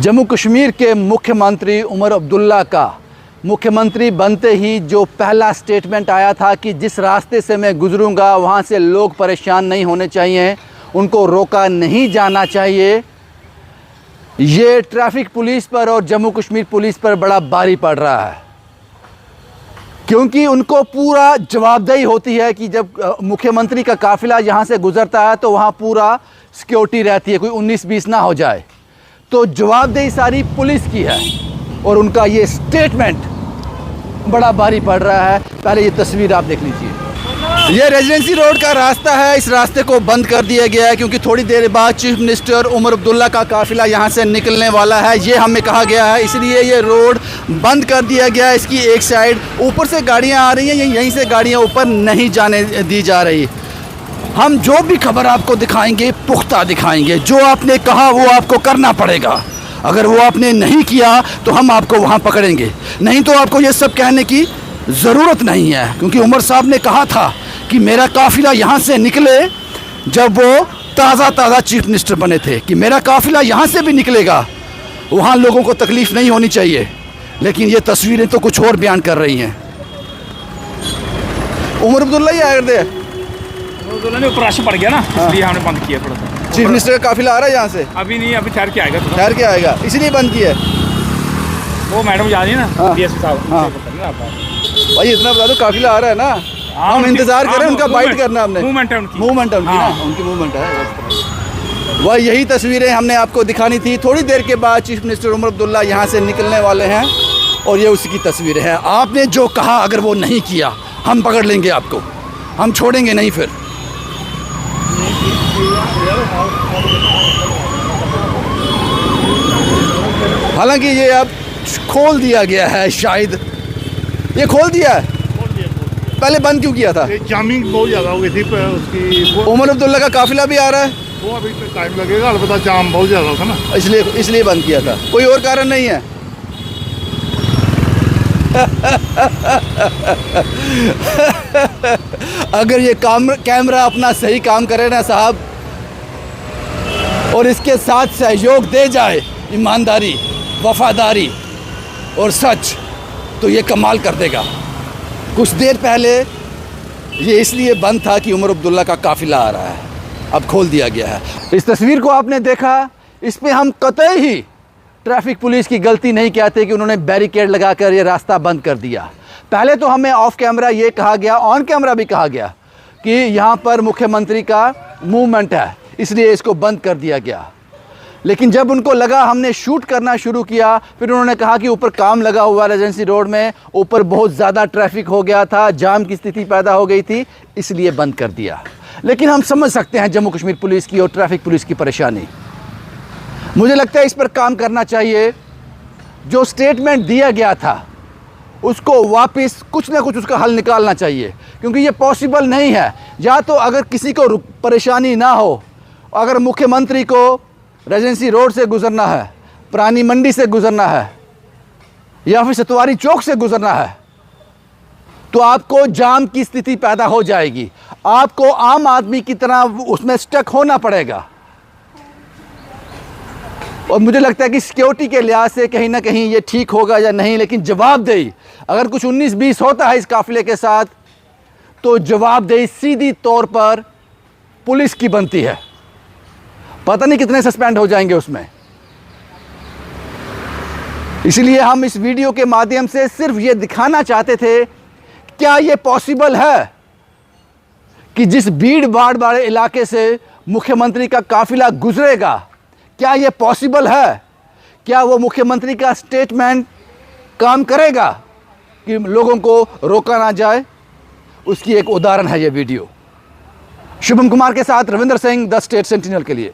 जम्मू कश्मीर के मुख्यमंत्री उमर अब्दुल्ला का मुख्यमंत्री बनते ही जो पहला स्टेटमेंट आया था कि जिस रास्ते से मैं गुज़रूंगा वहाँ से लोग परेशान नहीं होने चाहिए, उनको रोका नहीं जाना चाहिए। ये ट्रैफिक पुलिस पर और जम्मू कश्मीर पुलिस पर बड़ा भारी पड़ रहा है, क्योंकि उनको पूरा जवाबदेही होती है कि जब मुख्यमंत्री का काफ़िला यहाँ से गुज़रता है तो वहाँ पूरा सिक्योरिटी रहती है, कोई 19-20 ना हो जाए। तो जवाबदेही सारी पुलिस की है और उनका ये स्टेटमेंट बड़ा भारी पड़ रहा है। पहले ये तस्वीर आप देख लीजिए। ये रेजिडेंसी रोड का रास्ता है, इस रास्ते को बंद कर दिया गया है क्योंकि थोड़ी देर बाद चीफ मिनिस्टर उमर अब्दुल्ला का काफ़िला यहाँ से निकलने वाला है, ये हमें कहा गया है। इसलिए ये रोड बंद कर दिया गया है। इसकी एक साइड ऊपर से गाड़ियाँ आ रही हैं, यहीं से गाड़ियाँ ऊपर नहीं जाने दी जा रही। हम जो भी खबर आपको दिखाएंगे पुख्ता दिखाएंगे, जो आपने कहा वो आपको करना पड़ेगा। अगर वो आपने नहीं किया तो हम आपको वहाँ पकड़ेंगे, नहीं तो आपको ये सब कहने की ज़रूरत नहीं है। क्योंकि उमर साहब ने कहा था कि मेरा काफ़िला यहाँ से निकले, जब वो ताज़ा चीफ मिनिस्टर बने थे, कि मेरा काफ़िला यहाँ से भी निकलेगा, वहाँ लोगों को तकलीफ़ नहीं होनी चाहिए। लेकिन ये तस्वीरें तो कुछ और बयान कर रही हैं। उमर अब्दुल्ला ही आए थे, ने ऊपर रश पड़ गया ना, इसलिए हमने बंद किया थोड़ा सा। चीफ मिनिस्टर का काफिला आ रहा है यहाँ से? अभी नहीं, अभी ठहर के आएगा। ठहर के आएगा, इसलिए बंद किया है। वो मैडम जा रही है ना, डीएसपी साहब। भाई इतना बता दो, काफिला आ रहा है ना, हम इंतजार करें उनका, बाइट करना हमने। मूवमेंट है उनकी, मूवमेंट है उनकी ना, उनकी मूवमेंट है। वह यही तस्वीरें हमने आपको दिखानी थी। थोड़ी देर के बाद चीफ मिनिस्टर उमर अब्दुल्ला यहाँ से निकलने वाले हैं और ये उसकी तस्वीरें हैं। आपने जो कहा अगर वो नहीं किया हम पकड़ लेंगे आपको, हम छोड़ेंगे नहीं। फिर हालांकि ये अब खोल दिया गया है, शायद ये खोल दिया है। पहले बंद क्यों किया था? जामिंग बहुत ज़्यादा हो गई थी उसकी। उमर अब्दुल्ला का काफिला भी आ रहा है, वो अभी तो टाइम लगेगा, अलबत्ता जाम बहुत ज़्यादा था ना, इसलिए बंद किया था। कोई और कारण नहीं है। अगर ये कैमरा अपना सही काम करे ना साहब, और इसके साथ सहयोग दे जाए ईमानदारी, वफादारी और सच, तो ये कमाल कर देगा। कुछ देर पहले ये इसलिए बंद था कि उमर अब्दुल्ला का काफ़िला आ रहा है, अब खोल दिया गया है। इस तस्वीर को आपने देखा, इस पे हम कतई ही ट्रैफिक पुलिस की गलती नहीं कहते कि उन्होंने बैरिकेड लगाकर ये रास्ता बंद कर दिया। पहले तो हमें ऑफ कैमरा ये कहा गया, ऑन कैमरा भी कहा गया कि यहाँ पर मुख्यमंत्री का मूवमेंट है, इसलिए इसको बंद कर दिया गया। लेकिन जब उनको लगा, हमने शूट करना शुरू किया, फिर उन्होंने कहा कि ऊपर काम लगा हुआ रेजिडेंसी रोड में, ऊपर बहुत ज़्यादा ट्रैफिक हो गया था, जाम की स्थिति पैदा हो गई थी, इसलिए बंद कर दिया। लेकिन हम समझ सकते हैं जम्मू कश्मीर पुलिस की और ट्रैफिक पुलिस की परेशानी। मुझे लगता है इस पर काम करना चाहिए। जो स्टेटमेंट दिया गया था उसको वापस कुछ ना कुछ उसका हल निकालना चाहिए, क्योंकि ये पॉसिबल नहीं है। या तो अगर किसी को परेशानी ना हो, अगर मुख्यमंत्री को रेजिडेंसी रोड से गुजरना है, पुरानी मंडी से गुजरना है, या फिर सतवारी चौक से गुजरना है, तो आपको जाम की स्थिति पैदा हो जाएगी। आपको आम आदमी की तरह उसमें स्टक होना पड़ेगा। और मुझे लगता है कि सिक्योरिटी के लिहाज से कहीं ना कहीं ये ठीक होगा या नहीं, लेकिन जवाबदेही, अगर कुछ 19-20 होता है इस काफिले के साथ, तो जवाबदेही सीधी तौर पर पुलिस की बनती है। पता नहीं कितने सस्पेंड हो जाएंगे उसमें। इसलिए हम इस वीडियो के माध्यम से सिर्फ ये दिखाना चाहते थे, क्या ये पॉसिबल है कि जिस भीड़ भाड़ वाले इलाके से मुख्यमंत्री का काफिला गुजरेगा, क्या ये पॉसिबल है? क्या वो मुख्यमंत्री का स्टेटमेंट काम करेगा कि लोगों को रोका ना जाए? उसकी एक उदाहरण है ये वीडियो। शुभम कुमार के साथ Ravindra Singh, the state sentinel के लिए।